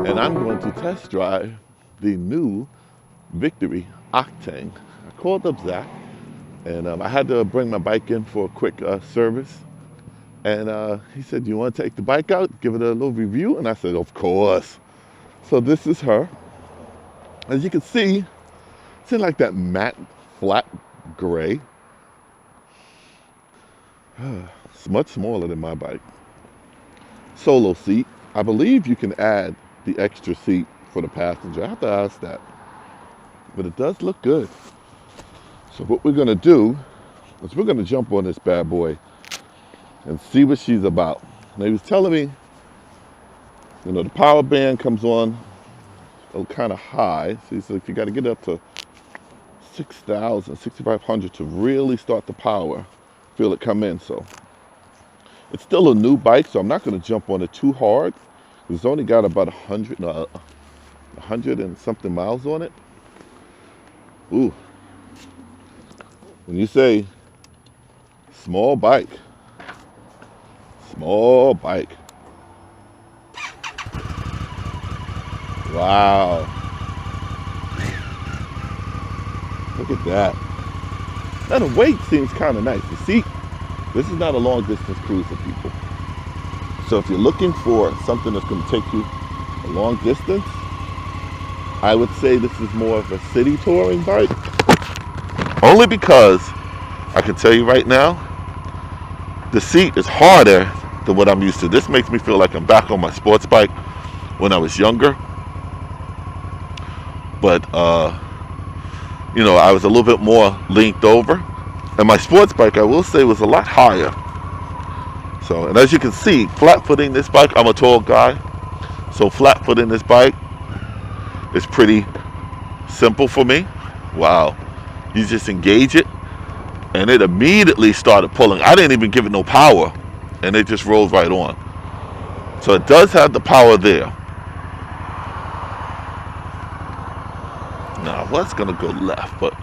And I'm going to test drive the new Victory Octane. I called up Zach, and I had to bring my bike in for a quick service. And he said, "You want to take the bike out, give it a little review?" And I said, "Of course." So this is her. As you can see, it's in like that matte, flat gray. It's much smaller than my bike. Solo seat. I believe you can add the extra seat for the passenger. I have to ask that. But it does look good. So what we're gonna do is we're gonna jump on this bad boy and see what she's about. Now he was telling me, you know, the power band comes on kind of high. So he said you gotta get up to 6,000, 6,500 to really start the power, feel it come in. So it's still a new bike, so I'm not gonna jump on it too hard. It's only got about 100 and something miles on it. Ooh. When you say small bike, small bike. Wow. Look at that. Now the weight seems kind of nice. You see, this is not a long distance cruiser, people. So if you're looking for something that's going to take you a long distance, I would say this is more of a city touring bike. Only because I can tell you right now, the seat is harder than what I'm used to. This makes me feel like I'm back on my sports bike when I was younger. But, you know, I was a little bit more leaned over. And my sports bike, I will say, was a lot higher. So, and as you can see, flat-footing this bike, I'm a tall guy. So flat-footing this bike is pretty simple for me. Wow. You just engage it, and it immediately started pulling. I didn't even give it no power, and it just rolls right on. So it does have the power there. Now, I was going to go left, but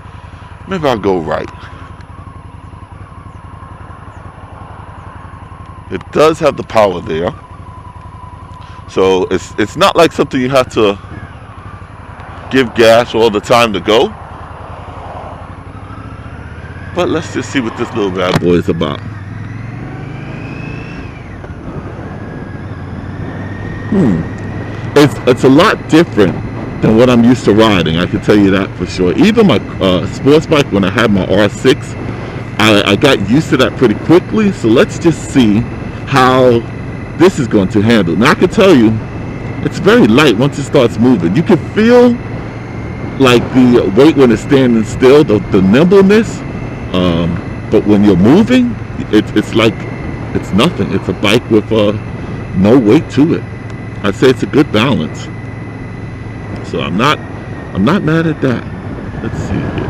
maybe I'll go right. It does have the power there. So it's not like something you have to give gas all the time to go. But let's just see what this little bad boy is about. It's a lot different than what I'm used to riding. I can tell you that for sure. Even my sports bike, when I had my R6, I got used to that pretty quickly. So let's just see how this is going to handle. Now I can tell you, it's very light once it starts moving. You can feel like the weight when it's standing still, the nimbleness. But when you're moving, it's like it's nothing. It's a bike with no weight to it. I'd say it's a good balance. So I'm not mad at that. Let's see here.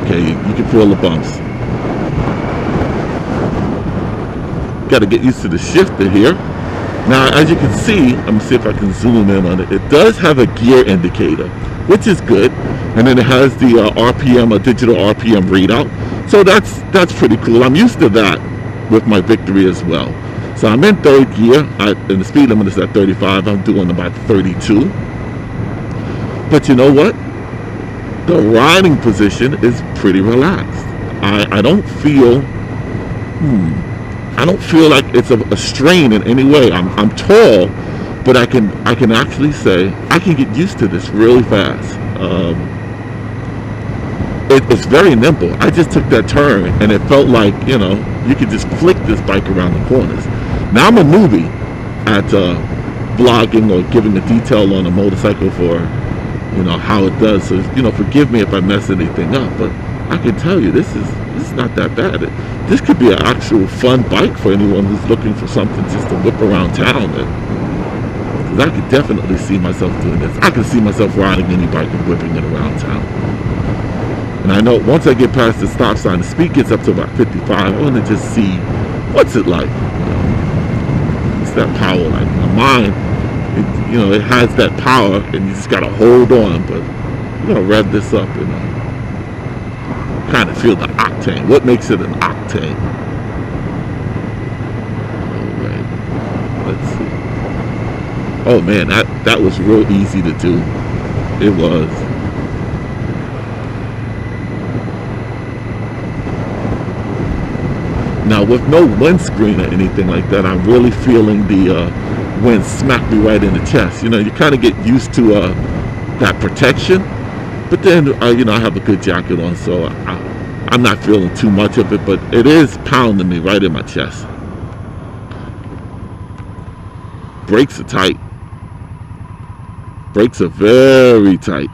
Okay, you can feel the bumps. Got to get used to the shifter here. Now, as you can see, let me see if I can zoom in on it. It does have a gear indicator, which is good, and then it has the RPM, a digital RPM readout. So that's pretty cool. I'm used to that with my Victory as well. So I'm in third gear, and the speed limit is at 35. I'm doing about 32. But you know what? The riding position is pretty relaxed. I don't feel like it's a strain in any way. I'm tall, but I can actually say I can get used to this really fast. It's very nimble. I just took that turn, and it felt like, you know, you could just flick this bike around the corners. Now I'm a newbie at vlogging or giving a detail on a motorcycle for, you know, how it does. So, you know, forgive me if I mess anything up, but I can tell you this is not that bad. This could be an actual fun bike for anyone who's looking for something just to whip around town. Because I could definitely see myself doing this. I can see myself riding any bike and whipping it around town. And I know once I get past the stop sign, the speed gets up to about 55. I want to just see what's it like. It's that power. Like my mind, you know, it has that power, and you just gotta hold on. But we're gonna rev this up and kind of feel the octane. What makes it an octane? All right, let's see. Oh man, that was real easy to do. It was. Now with no windscreen or anything like that, I'm really feeling the wind smack me right in the chest. You know, you kind of get used to that protection, but then you know, I have a good jacket on, so I'm not feeling too much of it, but it is pounding me right in my chest. Brakes are tight. Brakes are very tight.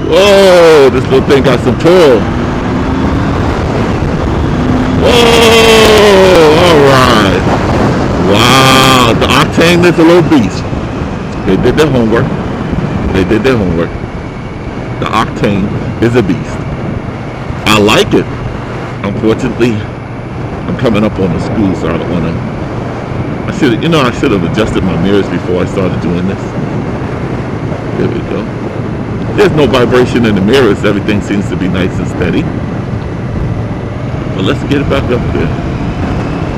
Whoa, this little thing got some pull. Whoa, all right. Wow, the Octane is a little beast. They did their homework. They did their homework. The Octane is a beast. I like it. Unfortunately, I'm coming up on the school, so I don't want to. I should have adjusted my mirrors before I started doing this. There we go. There's no vibration in the mirrors. Everything seems to be nice and steady. But let's get it back up there.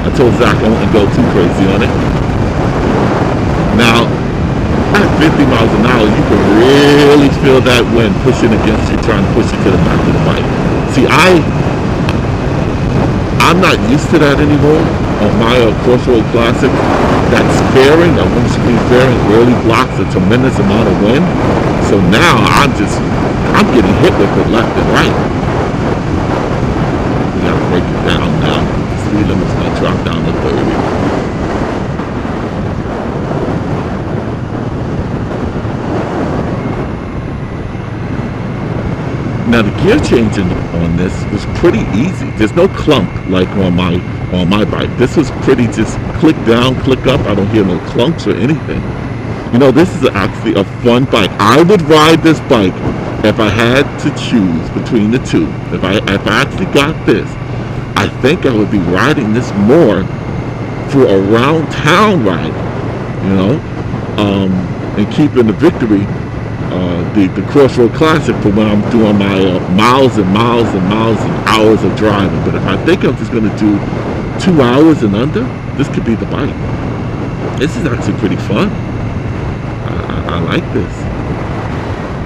I told Zach I wouldn't go too crazy on it. Now, at 50 miles an hour, you can really feel that wind pushing against you, trying to push you to the back of the bike. See, I'm not used to that anymore. On my Crossroad Classic, that fairing, that windscreen fairing, really blocks a tremendous amount of wind. So now I'm getting hit with it left and right. We gotta break it down now. The speed limit's gonna drop down to 30. Now the gear changing on this was pretty easy. There's no clump like on my bike. This was pretty just click down, click up. I don't hear no clumps or anything. You know, this is actually a fun bike. I would ride this bike if I had to choose between the two. If I actually got this, I think I would be riding this more for a round town ride, you know, and keeping the Victory, the Crossroad Classic for when I'm doing my miles and miles and miles and hours of driving. But if I think I'm just going to do 2 hours and under, this could be the bike. This is actually pretty fun. I like this.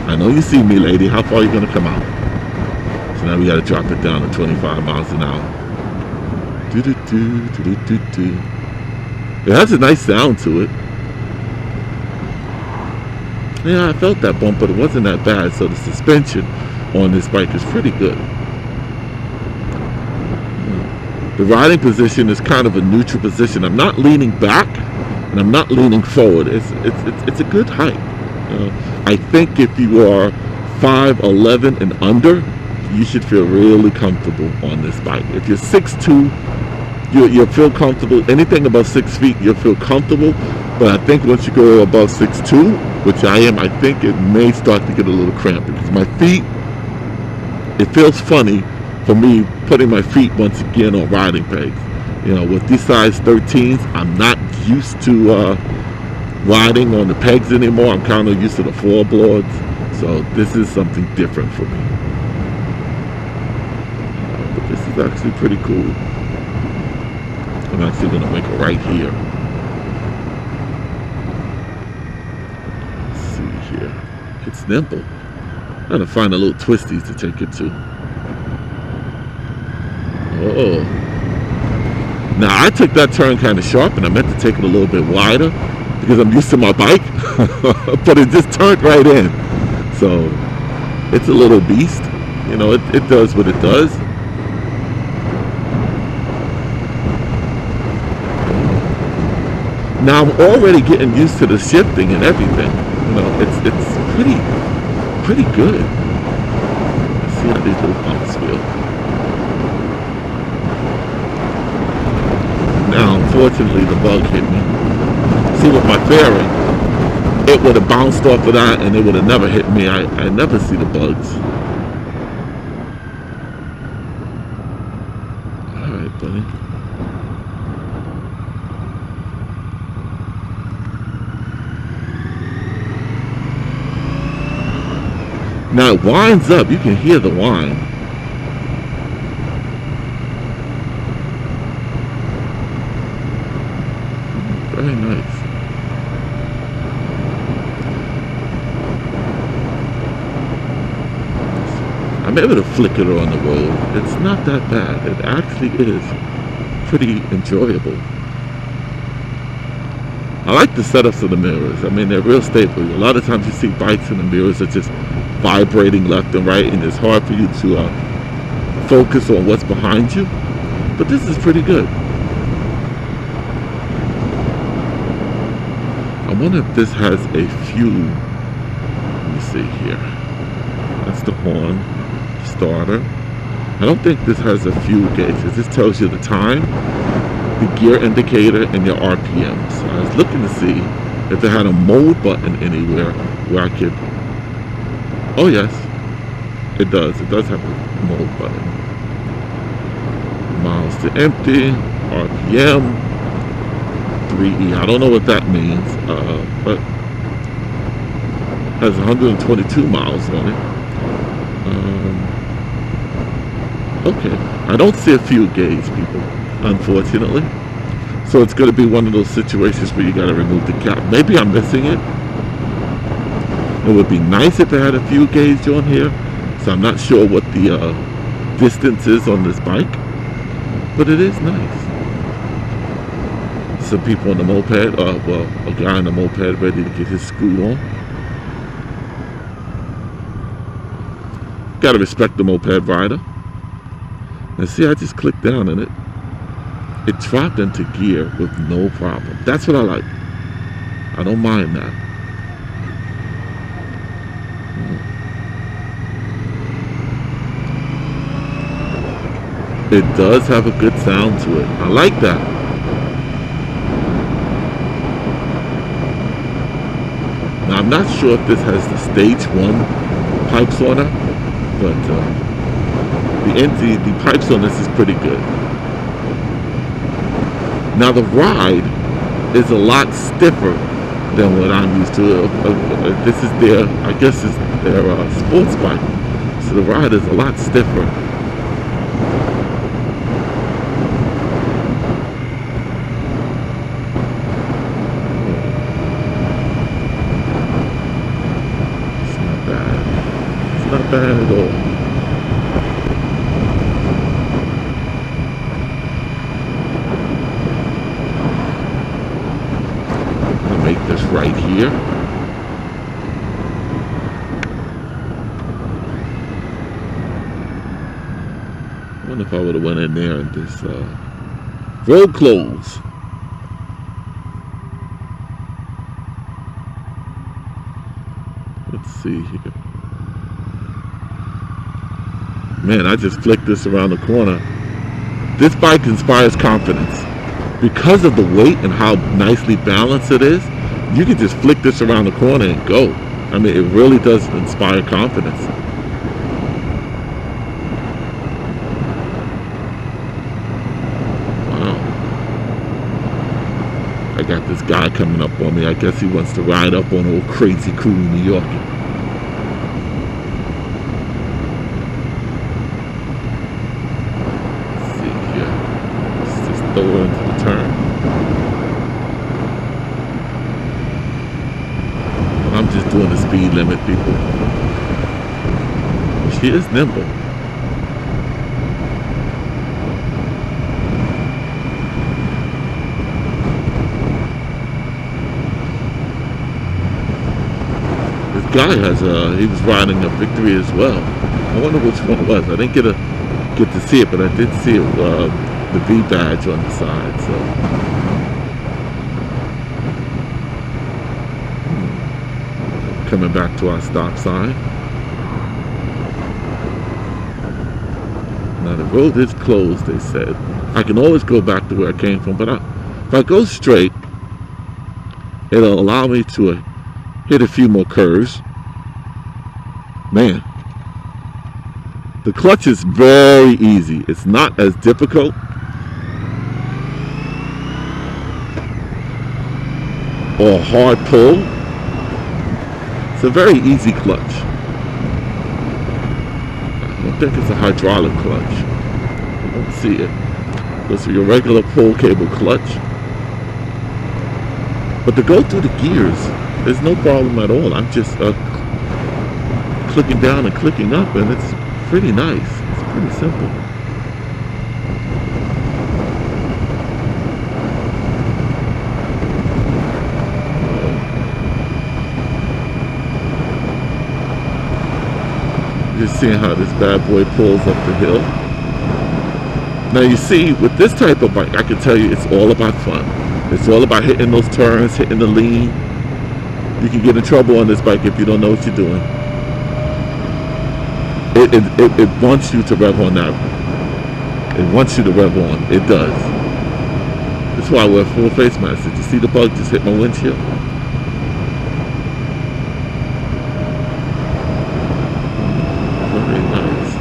I know you see me, lady. How far are you going to come out? So now we got to drop it down to 25 miles an hour. It has a nice sound to it. Yeah, I felt that bump, but it wasn't that bad. So the suspension on this bike is pretty good. The riding position is kind of a neutral position. I'm not leaning back, and I'm not leaning forward. It's a good height. I think if you are 5'11" and under, you should feel really comfortable on this bike. If you're 6'2", you'll feel comfortable. Anything above 6 feet, you'll feel comfortable. But I think once you go above 6'2", which I am, I think it may start to get a little cramped because my feet, it feels funny for me putting my feet once again on riding pegs. You know, with these size 13s, I'm not used to riding on the pegs anymore. I'm kind of used to the floorboards. So this is something different for me. But this is actually pretty cool. I'm actually going to make a right here. Let's see here. It's nimble. I'm going to find a little twisties to take it to. Oh. Now I took that turn kind of sharp, and I meant to take it a little bit wider because I'm used to my bike, but it just turned right in. So it's a little beast. You know, it does what it does. Now I'm already getting used to the shifting and everything. You know, it's pretty good. Let's see how these little bumps feel. Now, unfortunately, the bug hit me. See, with my fairing, it would have bounced off of that and it would have never hit me. I never see the bugs. buddy. Now it winds up. You can hear the whine. Very nice. I'm able to flick it on the road. It's not that bad. It actually is pretty enjoyable. I like the setups of the mirrors. I mean, they're real stable. A lot of times you see bikes and the mirrors are just vibrating left and right, and it's hard for you to focus on what's behind you. But this is pretty good. I wonder if this has a few. Let me see here. That's the horn starter. I don't think this has a fuel gauge. It just tells you the time, the gear indicator, and your RPMs. So I was looking to see if it had a mode button anywhere where I could. Oh yes, it does. It does have a mode button. Miles to empty, RPM, 3E. I don't know what that means, but has 122 miles on it. Okay, I don't see a fuel gauge, people, unfortunately. So it's going to be one of those situations where you got to remove the cap. Maybe I'm missing it. It would be nice if it had a fuel gauge on here. So I'm not sure what the distance is on this bike, but it is nice. Some people on the moped, well, a guy on the moped ready to get his screw on. Gotta respect the moped rider. And see, I just clicked down in it. It dropped into gear with no problem. That's what I like. I don't mind that. It does have a good sound to it. I like that. Now, I'm not sure if this has the stage 1 pipes on it, but the pipes on this is pretty good. Now the ride is a lot stiffer than what I'm used to. This is their, I guess it's their sports bike. So the ride is a lot stiffer. It's not bad. It's not bad at all. Make this right here. I wonder if I would have went in there and just road close. Let's see here. Man, I just flicked this around the corner. This bike inspires confidence. Because of the weight and how nicely balanced it is, you can just flick this around the corner and go. I mean, it really does inspire confidence. Wow. I got this guy coming up on me. I guess he wants to ride up on old Crazy Cool New York. Let's see here. Let's just throw her into the turn. I'm just doing the speed limit, people. She is nimble. This guy has he was riding a Victory as well. I wonder which one it was. I didn't get to see it, but I did see it, the V badge on the side. So. Coming back to our stop sign. Now the road is closed, they said. I can always go back to where I came from, but if I go straight, it'll allow me to hit a few more curves. Man, the clutch is very easy. It's not as difficult or hard pull. It's a very easy clutch. I don't think it's a hydraulic clutch. I don't see it. It's your regular pull cable clutch. But to go through the gears, there's no problem at all. I'm just clicking down and clicking up, and it's pretty nice. It's pretty simple. Just seeing how this bad boy pulls up the hill. Now you see, with this type of bike, I can tell you it's all about fun. It's all about hitting those turns, hitting the lean. You can get in trouble on this bike if you don't know what you're doing. It wants you to rev on that. It wants you to rev on. It does. That's why I wear full face mask. Did you see the bug just hit my windshield? Very nice.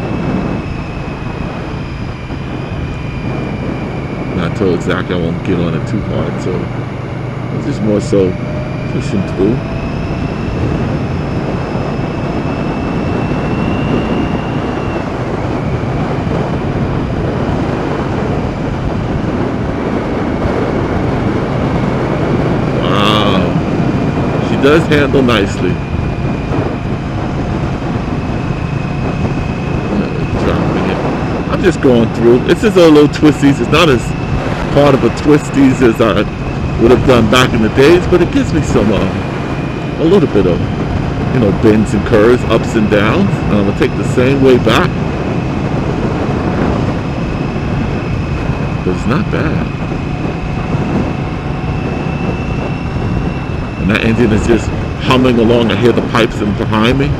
And I told Zach I won't get on it too hard, so it's just more so pushing through. Does handle nicely. Dropping it. I'm just going through. This is a little twisties. It's not as hard of a twisties as I would have done back in the days, but it gives me some a little bit of, you know, bends and curves, ups and downs. And I'm gonna take the same way back, but it's not bad. And that engine is just humming along. I hear the pipes in behind me.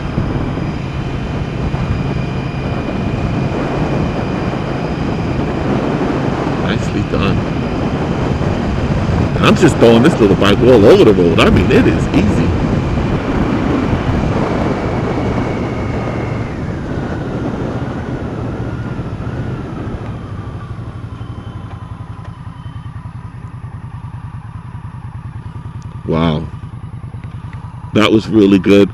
Nicely done. And I'm just throwing this little bike all over the road. I mean, it is easy. Wow. That was really good.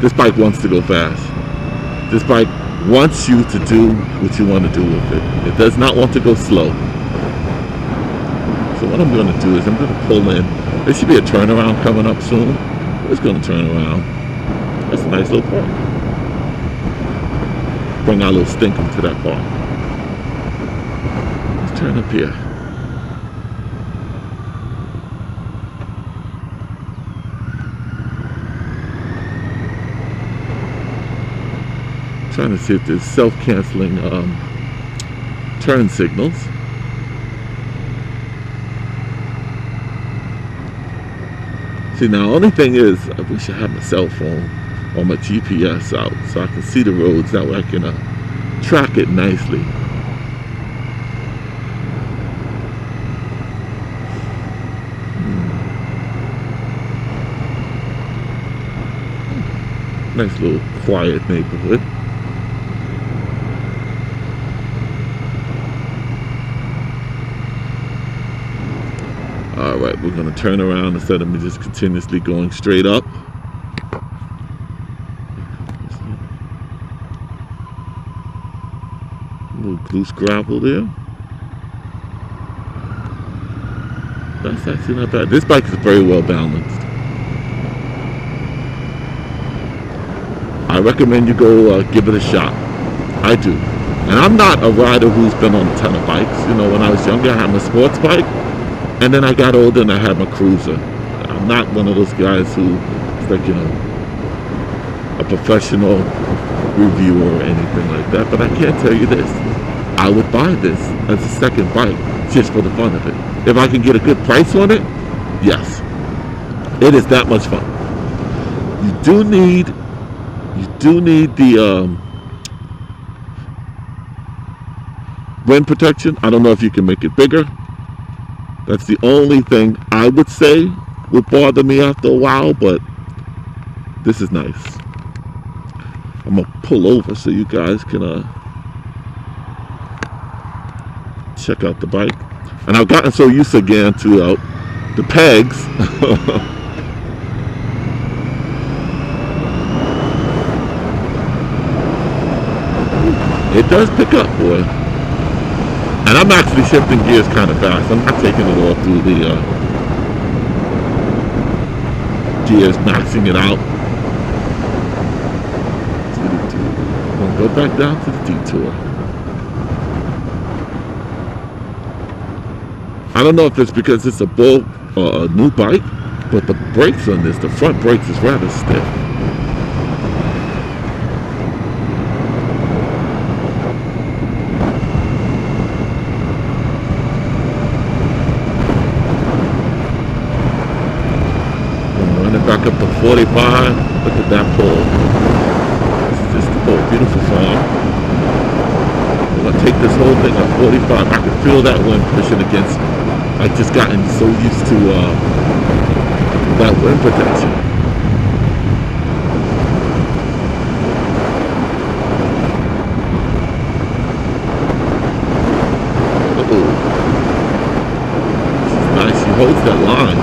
This bike wants to go fast. This bike wants you to do what you want to do with it. It does not want to go slow. So what I'm going to do is I'm going to pull in. There should be a turnaround coming up soon. It's going to turn around. That's a nice little park. Bring our little stinker to that park. Let's turn up here. Trying to see if there's self-canceling turn signals. See, now, only thing is, I wish I had my cell phone or my GPS out so I can see the roads. That way I can track it nicely. Nice little quiet neighborhood. Alright, we're going to turn around instead of me just continuously going straight up. A little loose gravel there. That's actually not bad. This bike is very well balanced. I recommend you go give it a shot. I do. And I'm not a rider who's been on a ton of bikes. You know, when I was younger, I had my sports bike. And then I got older and I had my cruiser. I'm not one of those guys who is like, you know, a professional reviewer or anything like that. But I can tell you this. I would buy this as a second bike just for the fun of it. If I can get a good price on it, yes. It is that much fun. You do need the wind protection. I don't know if you can make it bigger. That's the only thing I would say would bother me after a while, but this is nice. I'm gonna pull over so you guys can check out the bike. And I've gotten so used again to the pegs. It does pick up, boy. And I'm actually shifting gears kind of fast. I'm not taking it all through the gears, maxing it out. We'll go back down to the detour. I don't know if it's because it's a new bike, but the brakes on this, the front brakes is rather stiff. Back up to 45. Look at that pole. This is just the pole. Beautiful farm. I'm gonna take this whole thing at 45. I can feel that wind pushing against me. I've just gotten so used to that wind protection. Uh-oh. This is nice. She holds that line.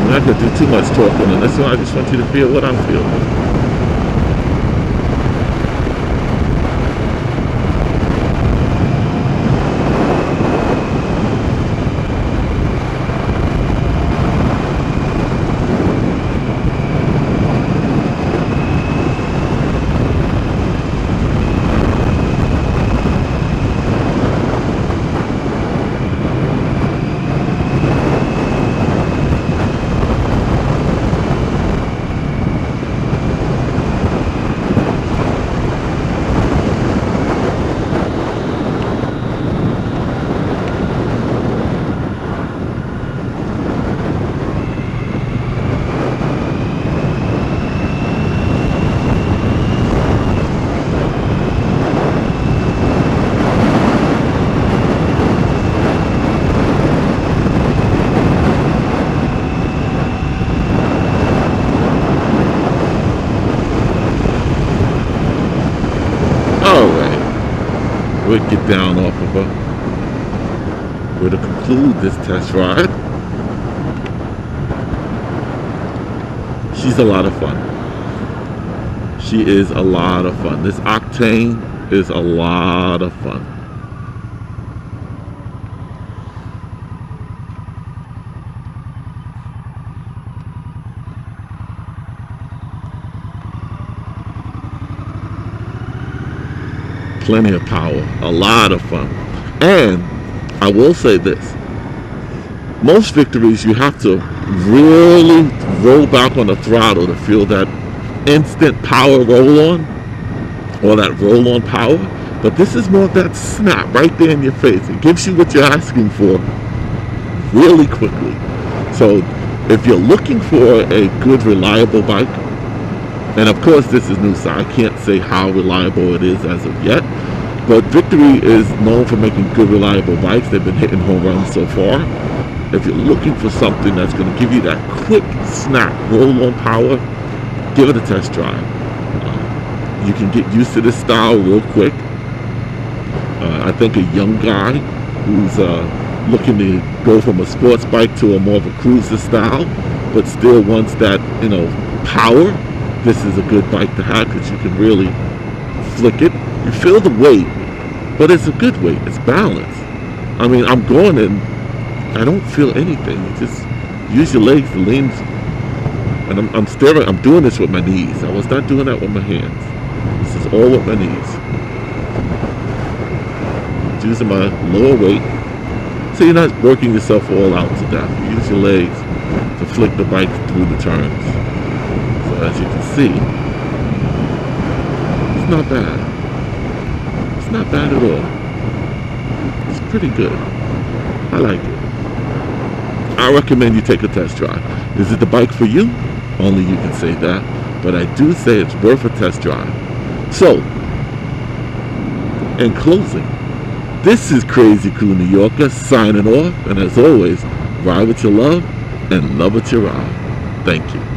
I could do too much talking, and that's why I just want you to feel what I'm feeling. We'll get down off of her. We're to conclude this test ride. She's a lot of fun. She is a lot of fun. This Octane is a lot of fun. Plenty of power, a lot of fun. And I will say this, most Victories you have to really roll back on the throttle to feel that instant power roll on, or that roll on power. But this is more of that snap right there in your face. It gives you what you're asking for really quickly. So if you're looking for a good reliable bike, and of course this is new, so I can't say how reliable it is as of yet, but Victory is known for making good reliable bikes. They've been hitting home runs so far. If you're looking for something that's going to give you that quick snap roll on power, give it a test drive. You can get used to this style real quick. I think a young guy who's looking to go from a sports bike to a more of a cruiser style, but still wants that, power, this is a good bike to have because you can really flick it. You feel the weight, but it's a good weight. It's balanced. I mean, I'm going in, I don't feel anything. You just use your legs to lean, and I'm steering. I'm doing this with my knees. I was not doing that with my hands. This is all with my knees. Using my lower weight, so you're not working yourself all out to death. You use your legs to flick the bike through the turns. So as you can see, it's not bad. It's not bad at all. It's pretty good. I like it. I recommend you take a test drive. Is it the bike for you? Only you can say that. But I do say it's worth a test drive. So, in closing, this is Crazy Cool New Yorker signing off, and as always, Ride with your love and love with your ride. Thank you.